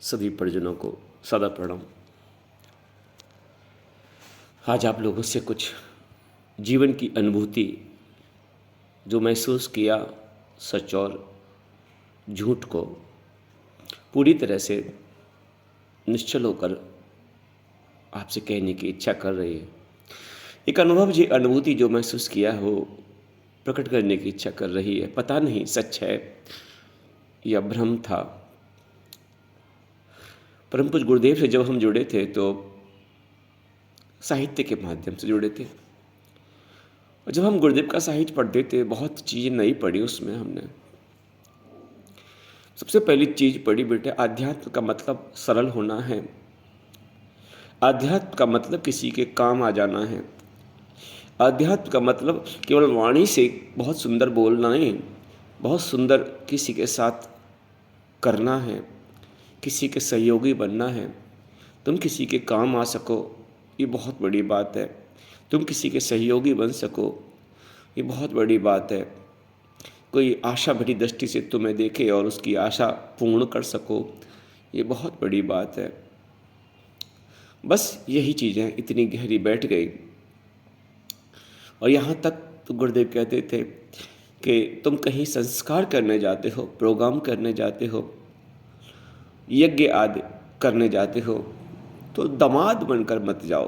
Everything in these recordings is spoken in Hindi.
सभी परिजनों को सदा प्रणाम। आज आप लोगों से कुछ जीवन की अनुभूति, जो महसूस किया, सच और झूठ को पूरी तरह से निश्चल होकर आपसे कहने की इच्छा कर रही है। एक अनुभव, ये अनुभूति जो महसूस किया है वो प्रकट करने की इच्छा कर रही है। पता नहीं सच है या भ्रम था। परम पूज्य गुरुदेव से जब हम जुड़े थे तो साहित्य के माध्यम से जुड़े थे, और जब हम गुरुदेव का साहित्य पढ़ते थे बहुत चीज़ें नई पढ़ी। उसमें हमने सबसे पहली चीज़ पढ़ी, बेटे आध्यात्म का मतलब सरल होना है। आध्यात्म का मतलब किसी के काम आ जाना है। आध्यात्म का मतलब केवल वाणी से बहुत सुंदर बोलना नहीं, बहुत सुंदर किसी के साथ करना है, किसी के सहयोगी बनना है। तुम किसी के काम आ सको, ये बहुत बड़ी बात है। तुम किसी के सहयोगी बन सको, ये बहुत बड़ी बात है। कोई आशा भरी दृष्टि से तुम्हें देखे और उसकी आशा पूर्ण कर सको, ये बहुत बड़ी बात है। बस यही चीज़ें इतनी गहरी बैठ गई। और यहाँ तक तो गुरुदेव कहते थे कि तुम कहीं संस्कार करने जाते हो, प्रोग्राम करने जाते हो, यज्ञ आदि करने जाते हो, तो दामाद बनकर मत जाओ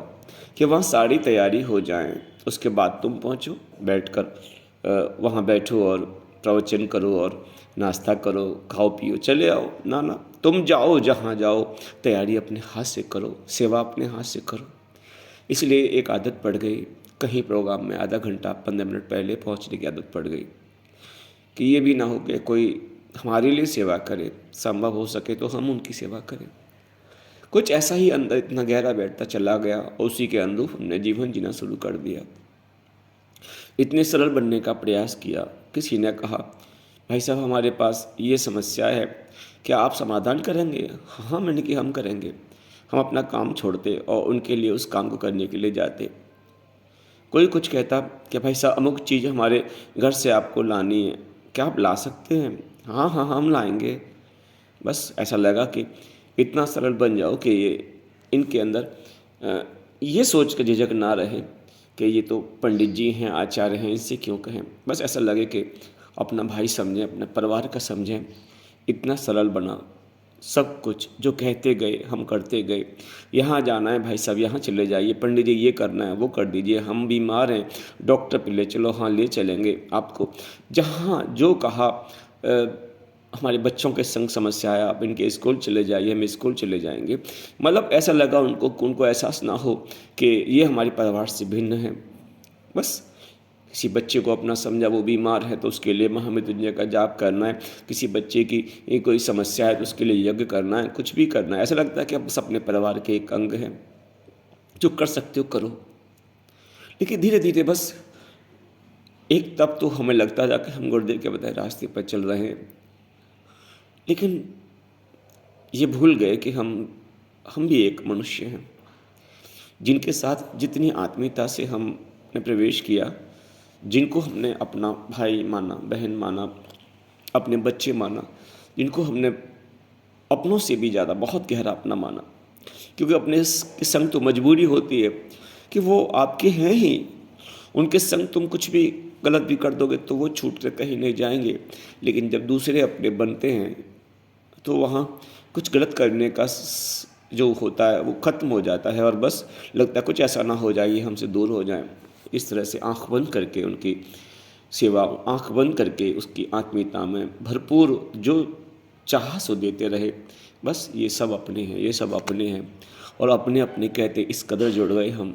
कि वहाँ सारी तैयारी हो जाए, उसके बाद तुम पहुँचो, बैठकर वहाँ बैठो और प्रवचन करो और नाश्ता करो, खाओ पियो, चले आओ। ना ना, तुम जाओ, जहाँ जाओ तैयारी अपने हाथ से करो, सेवा अपने हाथ से करो। इसलिए एक आदत पड़ गई, कहीं प्रोग्राम में आधा घंटा 15 मिनट पहले पहुँचने की आदत पड़ गई कि ये भी ना हो कि कोई हमारे लिए सेवा करे, संभव हो सके तो हम उनकी सेवा करें। कुछ ऐसा ही अंदर इतना गहरा बैठता चला गया और उसी के अनुरूप हमने जीवन जीना शुरू कर दिया। इतने सरल बनने का प्रयास किया। किसी ने कहा, भाई साहब हमारे पास ये समस्या है, क्या आप समाधान करेंगे? हाँ, मैंने कहा हम करेंगे। हम अपना काम छोड़ते और उनके लिए उस काम को करने के लिए जाते। कोई कुछ कहता कि भाई साहब अमुक चीज़ हमारे घर से आपको लानी है, क्या आप ला सकते हैं? हाँ हाँ हम लाएंगे। बस ऐसा लगा कि इतना सरल बन जाओ कि ये इनके अंदर ये सोच कर झिझक ना रहे कि ये तो पंडित जी हैं, आचार्य हैं, इनसे क्यों कहें। बस ऐसा लगे कि अपना भाई समझें, अपने परिवार का समझें। इतना सरल बना सब कुछ। जो कहते गए हम करते गए। यहाँ जाना है भाई साहब, यहाँ चले जाइए, पंडित जी ये करना है वो कर दीजिए, हम बीमार हैं डॉक्टर पे ले चलो, हाँ ले चलेंगे आपको। जहाँ जो कहा, हमारे बच्चों के संग समस्या है, आप इनके स्कूल चले जाइए, हम स्कूल चले जाएंगे। मतलब ऐसा लगा उनको एहसास ना हो कि ये हमारे परिवार से भिन्न है। बस किसी बच्चे को अपना समझा, वो बीमार है तो उसके लिए महामृत्युंजय का जाप करना है। किसी बच्चे की कोई समस्या है तो उसके लिए यज्ञ करना है, कुछ भी करना है। ऐसा लगता है कि आप बस अपने परिवार के एक अंग हैं, जो कर सकते हो करो। लेकिन धीरे धीरे बस एक तब तो हमें लगता था कि हम गुरुदेव के बताए रास्ते पर चल रहे हैं, लेकिन ये भूल गए कि हम भी एक मनुष्य हैं, जिनके साथ जितनी आत्मीयता से हमने प्रवेश किया, जिनको हमने अपना भाई माना, बहन माना, अपने बच्चे माना, जिनको हमने अपनों से भी ज़्यादा बहुत गहरा अपना माना, क्योंकि अपने के संग तो मजबूरी होती है कि वो आपके हैं ही। उनके संग तुम कुछ भी गलत भी कर दोगे तो वो छूट कर कहीं नहीं जाएंगे। लेकिन जब दूसरे अपने बनते हैं तो वहाँ कुछ गलत करने का जो होता है वो ख़त्म हो जाता है, और बस लगता है कुछ ऐसा ना हो जाए, ये हमसे दूर हो जाए। इस तरह से आंख बंद करके उनकी सेवा, आंख बंद करके उसकी आत्मीयता में भरपूर जो चाह सो देते रहे। बस ये सब अपने हैं, ये सब अपने हैं, और अपने अपने कहते इस कदर जुड़ गए हम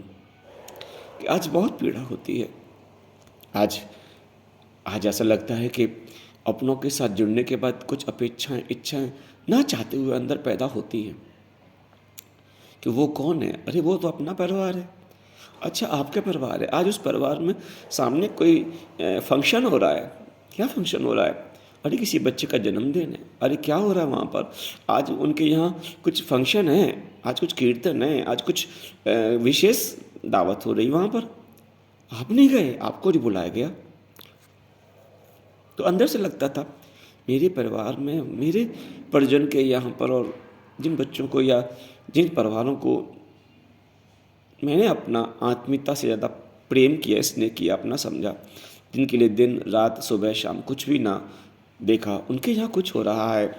कि आज बहुत पीड़ा होती है। आज ऐसा लगता है कि अपनों के साथ जुड़ने के बाद कुछ अपेक्षाएं, इच्छाएं ना चाहते हुए अंदर पैदा होती हैं कि वो कौन है? अरे वो तो अपना परिवार है। अच्छा आपका परिवार है, आज उस परिवार में सामने कोई फंक्शन हो रहा है। क्या फंक्शन हो रहा है? अरे किसी बच्चे का जन्मदिन है। अरे क्या हो रहा है वहाँ पर? आज उनके यहाँ कुछ फंक्शन है, आज कुछ कीर्तन है, आज कुछ विशेष दावत हो रही वहाँ पर। आप नहीं गए, आपको नहीं बुलाया गया। तो अंदर से लगता था मेरे परिवार में, मेरे परिजन के यहाँ पर और जिन बच्चों को या जिन परिवारों को मैंने अपना आत्मीयता से ज़्यादा प्रेम किया, स्नेह किया, अपना समझा, जिनके लिए दिन रात सुबह शाम कुछ भी ना देखा, उनके यहाँ कुछ हो रहा है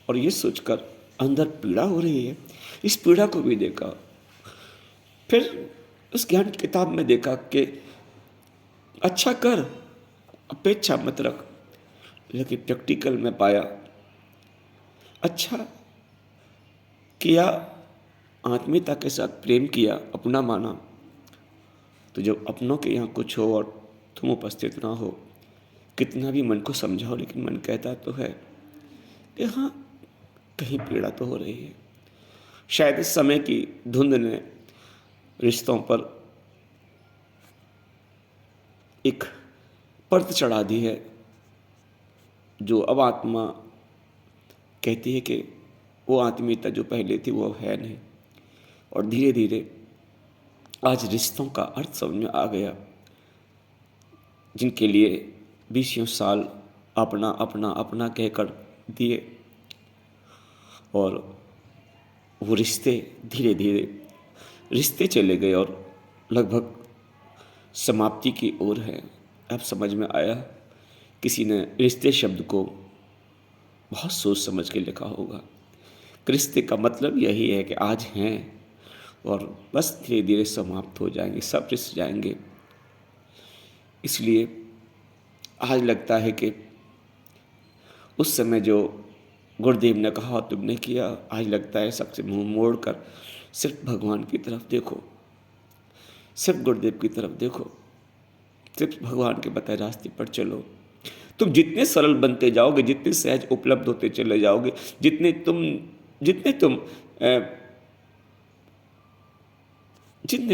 और ये सोचकर अंदर पीड़ा हो रही है, इस पीड़ा को भी देखा। फिर उस ज्ञान की किताब में देखा कि अच्छा कर, अपेक्षा मत रख, लेकिन प्रैक्टिकल में पाया अच्छा किया, आत्मीयता के साथ प्रेम किया, अपना माना, तो जब अपनों के यहाँ कुछ हो और तुम उपस्थित ना हो, कितना भी मन को समझाओ लेकिन मन कहता तो है कि हाँ, कहीं पीड़ा तो हो रही है। शायद इस समय की धुंध ने रिश्तों पर एक परत चढ़ा दी है, जो अब आत्मा कहती है कि वो आत्मीयता जो पहले थी वो अब है नहीं। और धीरे धीरे आज रिश्तों का अर्थ समझ में आ गया, जिनके लिए 20 साल अपना अपना अपना कहकर दिए, और वो रिश्ते धीरे धीरे रिश्ते चले गए और लगभग समाप्ति की ओर है। अब समझ में आया, किसी ने रिश्ते शब्द को बहुत सोच समझ के लिखा होगा। रिश्ते का मतलब यही है कि आज हैं और बस धीरे धीरे समाप्त हो जाएंगे, सब रिश्ते जाएंगे। इसलिए आज लगता है कि उस समय जो गुरुदेव ने कहा तुमने किया, आज लगता है सबसे मुंह मोड़ कर सिर्फ भगवान की तरफ देखो, सिर्फ गुरुदेव की तरफ देखो, सिर्फ भगवान के बताए रास्ते पर चलो। तुम जितने सरल बनते जाओगे, जितने सहज उपलब्ध होते चले जाओगे, जितने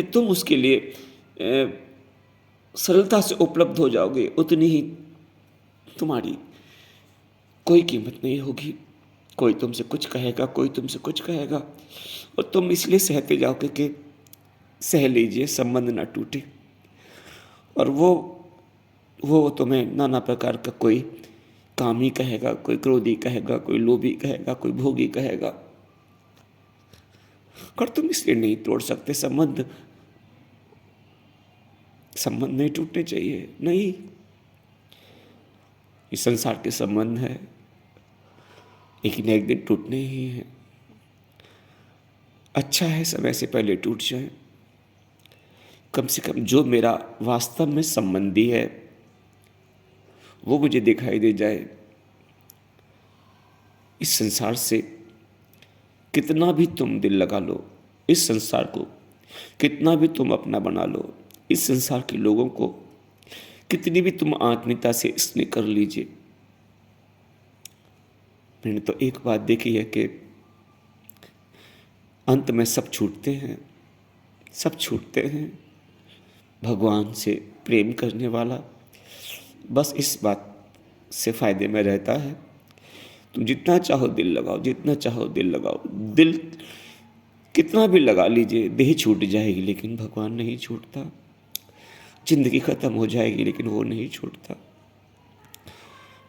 तुम उसके लिए सरलता से उपलब्ध हो जाओगे, उतनी ही तुम्हारी कोई कीमत नहीं होगी। कोई तुमसे कुछ कहेगा, कोई तुमसे कुछ कहेगा, और तुम इसलिए सहते जाओगे कि सह लीजिए, संबंध ना टूटे। और वो तुम्हें नाना प्रकार का कोई कामी कहेगा, कोई क्रोधी कहेगा, कोई लोभी कहेगा, कोई भोगी कहेगा, और तुम इसलिए नहीं तोड़ सकते संबंध नहीं टूटने चाहिए। नहीं, इस संसार के संबंध है, लेकिन एक दिन टूटने ही है। अच्छा है समय से पहले टूट जाए, कम से कम जो मेरा वास्तव में संबंधी है वो मुझे दिखाई दे जाए। इस संसार से कितना भी तुम दिल लगा लो, इस संसार को कितना भी तुम अपना बना लो, इस संसार के लोगों को कितनी भी तुम आत्मीयता से स्नेह कर लीजिए, मैंने तो एक बात देखी है कि अंत में सब छूटते हैं, सब छूटते हैं। भगवान से प्रेम करने वाला बस इस बात से फायदे में रहता है, तुम जितना चाहो दिल लगाओ, जितना चाहो दिल लगाओ, दिल कितना भी लगा लीजिए, देह छूट जाएगी लेकिन भगवान नहीं छूटता। जिंदगी खत्म हो जाएगी लेकिन वो नहीं छूटता।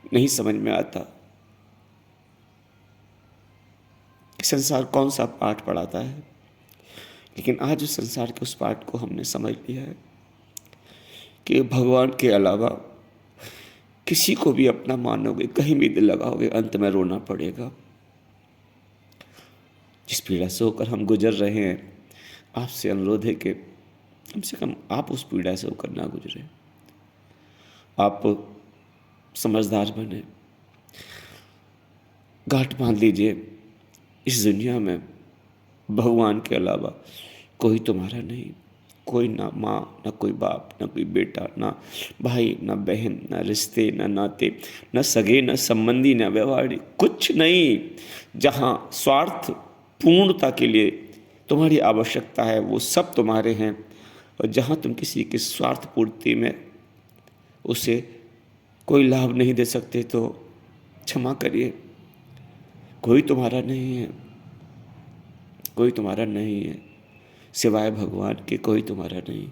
नहीं समझ में आता संसार कौन सा पाठ पढ़ाता है, लेकिन आज उस संसार के उस पाठ को हमने समझ लिया है कि भगवान के अलावा किसी को भी अपना मानोगे, कहीं भी दिल लगाओगे, अंत में रोना पड़ेगा। जिस पीड़ा से होकर हम गुजर रहे हैं, आपसे अनुरोध है कि कम से कम आप उस पीड़ा से होकर ना गुजरे। आप समझदार बने, गांठ बांध लीजिए, इस दुनिया में भगवान के अलावा कोई तुम्हारा नहीं, कोई ना माँ, ना कोई बाप, ना कोई बेटा, ना भाई, ना बहन, ना रिश्ते, ना नाते, ना सगे, ना संबंधी, ना व्यवहार, कुछ नहीं। जहाँ स्वार्थ पूर्णता के लिए तुम्हारी आवश्यकता है वो सब तुम्हारे हैं, और जहाँ तुम किसी के स्वार्थ पूर्ति में उसे कोई लाभ नहीं दे सकते तो क्षमा करिए, कोई तुम्हारा नहीं है, कोई तुम्हारा नहीं है, सिवाय भगवान के कोई तुम्हारा नहीं।